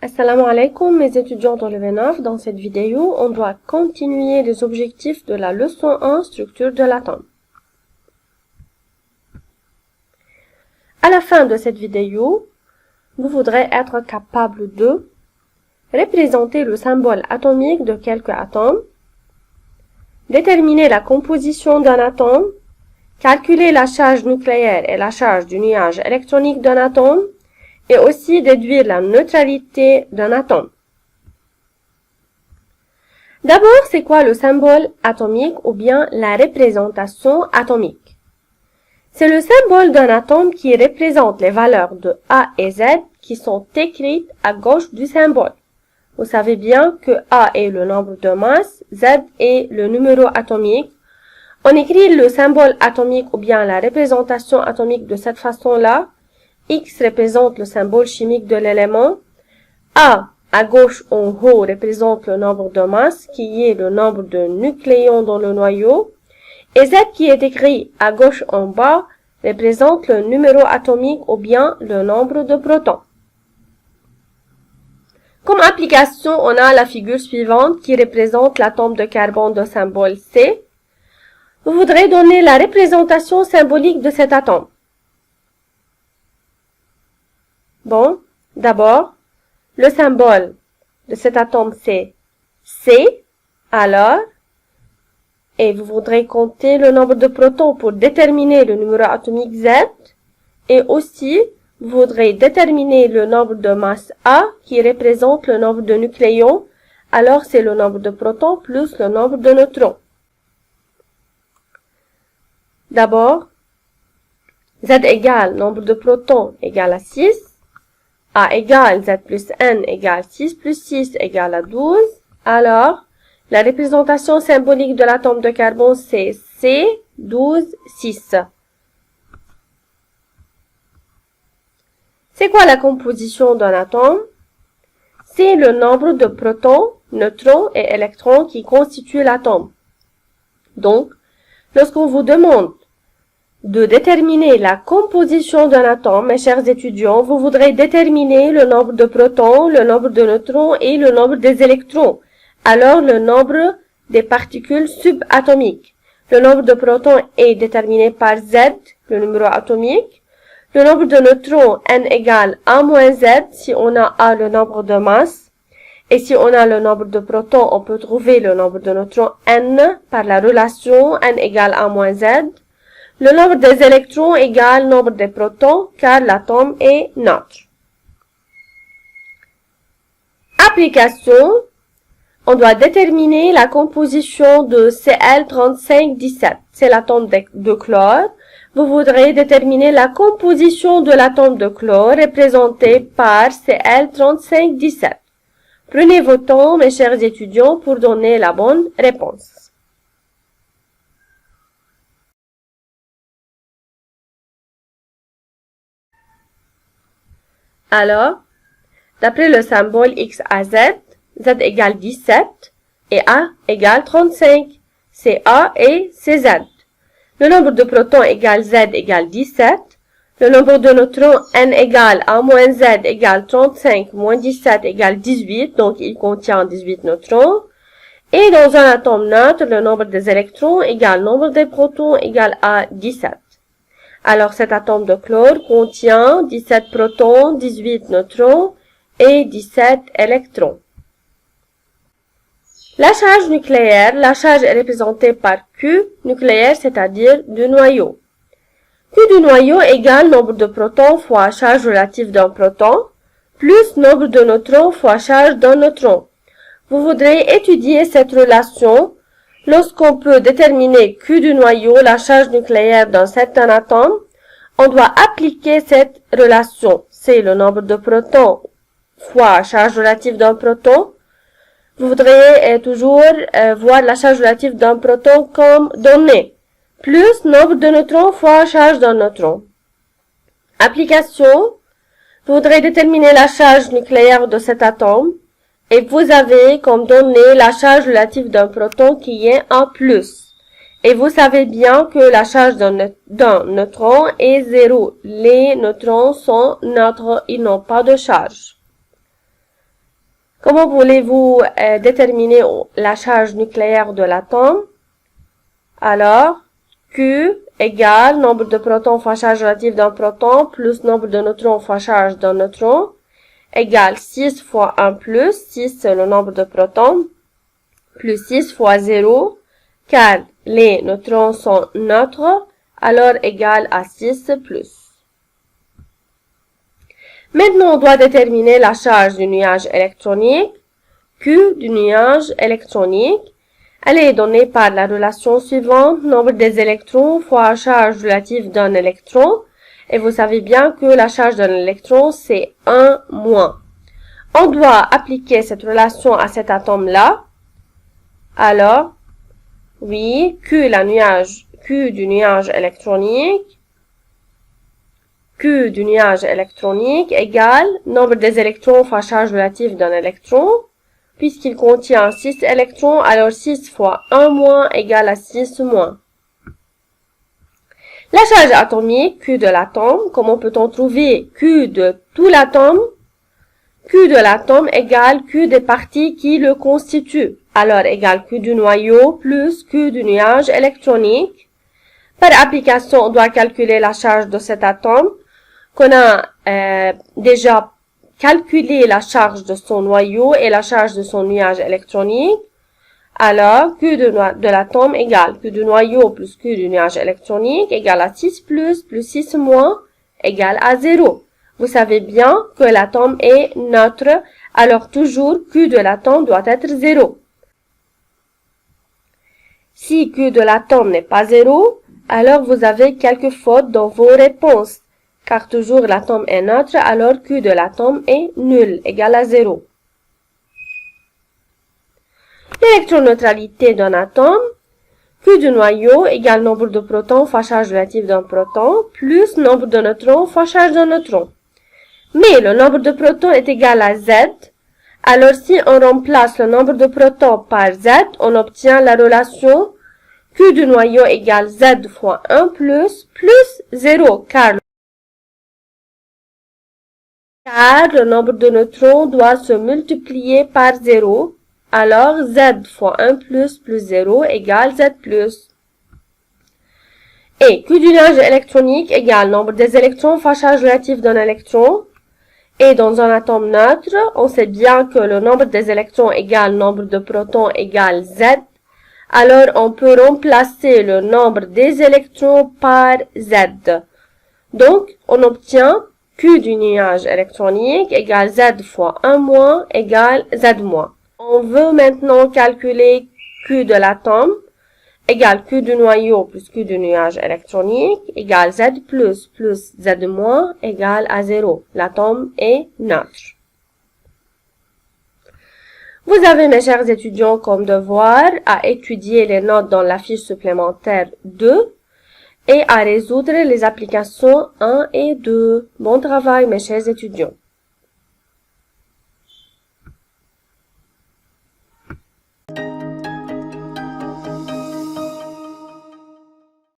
Assalamu alaikum mes étudiants de l'EV9. Dans cette vidéo, on doit continuer les objectifs de la leçon 1, structure de l'atome. À la fin de cette vidéo, vous voudrez être capable de représenter le symbole atomique de quelques atomes, déterminer la composition d'un atome, calculer la charge nucléaire et la charge du nuage électronique d'un atome, et aussi déduire la neutralité d'un atome. D'abord, c'est quoi le symbole atomique ou bien la représentation atomique? C'est le symbole d'un atome qui représente les valeurs de A et Z qui sont écrites à gauche du symbole. Vous savez bien que A est le nombre de masse, Z est le numéro atomique. On écrit le symbole atomique ou bien la représentation atomique de cette façon-là. X représente le symbole chimique de l'élément. A, à gauche en haut, représente le nombre de masse, qui est le nombre de nucléons dans le noyau. Et Z, qui est écrit à gauche en bas, représente le numéro atomique ou bien le nombre de protons. Comme application, on a la figure suivante qui représente l'atome de carbone de symbole C. Vous voudrez donner la représentation symbolique de cet atome. Bon, d'abord, le symbole de cet atome c'est C, alors, et vous voudrez compter le nombre de protons pour déterminer le numéro atomique Z, et aussi, vous voudrez déterminer le nombre de masse A qui représente le nombre de nucléons, alors c'est le nombre de protons plus le nombre de neutrons. D'abord, Z égale nombre de protons égale à 6, A égale Z plus N égale 6 plus 6 égale à 12. Alors, la représentation symbolique de l'atome de carbone, c'est C, 12, 6. C'est quoi la composition d'un atome? C'est le nombre de protons, neutrons et électrons qui constituent l'atome. Donc, lorsqu'on vous demande de déterminer la composition d'un atome, mes chers étudiants, vous voudrez déterminer le nombre de protons, le nombre de neutrons et le nombre des électrons. Alors, le nombre des particules subatomiques. Le nombre de protons est déterminé par Z, le numéro atomique. Le nombre de neutrons, N égale A moins Z, si on a A le nombre de masse. Et si on a le nombre de protons, on peut trouver le nombre de neutrons N par la relation N égale A moins Z. Le nombre des électrons égale nombre des protons, car l'atome est neutre. Application. On doit déterminer la composition de Cl3517. C'est l'atome de chlore. Vous voudrez déterminer la composition de l'atome de chlore représenté par Cl3517. Prenez vos temps, mes chers étudiants, pour donner la bonne réponse. Alors, d'après le symbole X à Z, Z égale 17 et A égale 35. C'est A et c'est Z. Le nombre de protons égale Z égale 17. Le nombre de neutrons N égale A moins Z égale 35 moins 17 égale 18. Donc, il contient 18 neutrons. Et dans un atome neutre, le nombre des électrons égale nombre des protons égale à 17. Alors, cet atome de chlore contient 17 protons, 18 neutrons et 17 électrons. La charge nucléaire, la charge est représentée par Q nucléaire, c'est-à-dire du noyau. Q du noyau égale nombre de protons fois charge relative d'un proton, plus nombre de neutrons fois charge d'un neutron. Vous voudrez étudier cette relation. Lorsqu'on peut déterminer Q du noyau, la charge nucléaire d'un certain atome, on doit appliquer cette relation. C'est le nombre de protons fois charge relative d'un proton. Vous voudrez toujours voir la charge relative d'un proton comme donnée, plus nombre de neutrons fois charge d'un neutron. Application. Vous voudrez déterminer la charge nucléaire de cet atome. Et vous avez comme donnée la charge relative d'un proton qui est en plus. Et vous savez bien que la charge d'un neutron est 0. Les neutrons sont neutres, ils n'ont pas de charge. Comment voulez-vous déterminer la charge nucléaire de l'atome? Alors, Q égale nombre de protons fois charge relative d'un proton plus nombre de neutrons fois charge d'un neutron égale 6 fois 1 plus, 6 c'est le nombre de protons, plus 6 fois 0, car les neutrons sont neutres, alors égale à 6 plus. Maintenant, on doit déterminer la charge du nuage électronique. Q du nuage électronique. Elle est donnée par la relation suivante, nombre des électrons fois charge relative d'un électron. Et vous savez bien que la charge d'un électron, c'est 1 moins. On doit appliquer cette relation à cet atome-là. Alors, oui, Q du nuage électronique. Q du nuage électronique égale nombre des électrons fois charge relative d'un électron. Puisqu'il contient 6 électrons, alors 6 fois 1 moins égale à 6 moins. La charge atomique, Q de l'atome, comment peut-on trouver Q de tout l'atome? Q de l'atome égale Q des parties qui le constituent. Alors égale Q du noyau plus Q du nuage électronique. Par application, on doit calculer la charge de cet atome, qu'on a déjà calculé la charge de son noyau et la charge de son nuage électronique. Alors, Q de l'atome égale Q du noyau plus Q du nuage électronique égale à 6 plus 6 moins égale à 0. Vous savez bien que l'atome est neutre, alors toujours Q de l'atome doit être 0. Si Q de l'atome n'est pas 0, alors vous avez quelques fautes dans vos réponses, car toujours l'atome est neutre, alors Q de l'atome est nul, égal à 0. L'électroneutralité d'un atome, Q du noyau égale nombre de protons fois charge relative d'un proton, plus nombre de neutrons fois charge d'un neutron. Mais le nombre de protons est égal à Z, alors si on remplace le nombre de protons par Z, on obtient la relation Q du noyau égale Z fois 1 plus 0, car le nombre de neutrons doit se multiplier par 0, alors Z fois 1 plus 0 égale Z plus. Et Q du nuage électronique égale nombre des électrons fois charge relative d'un électron. Et dans un atome neutre, on sait bien que le nombre des électrons égale nombre de protons égale Z. Alors, on peut remplacer le nombre des électrons par Z. Donc, on obtient Q du nuage électronique égale Z fois 1 moins égale Z moins. On veut maintenant calculer Q de l'atome égale Q du noyau plus Q du nuage électronique égale Z plus Z moins égale à 0. L'atome est neutre. Vous avez, mes chers étudiants, comme devoir à étudier les notes dans la fiche supplémentaire 2 et à résoudre les applications 1 et 2. Bon travail, mes chers étudiants.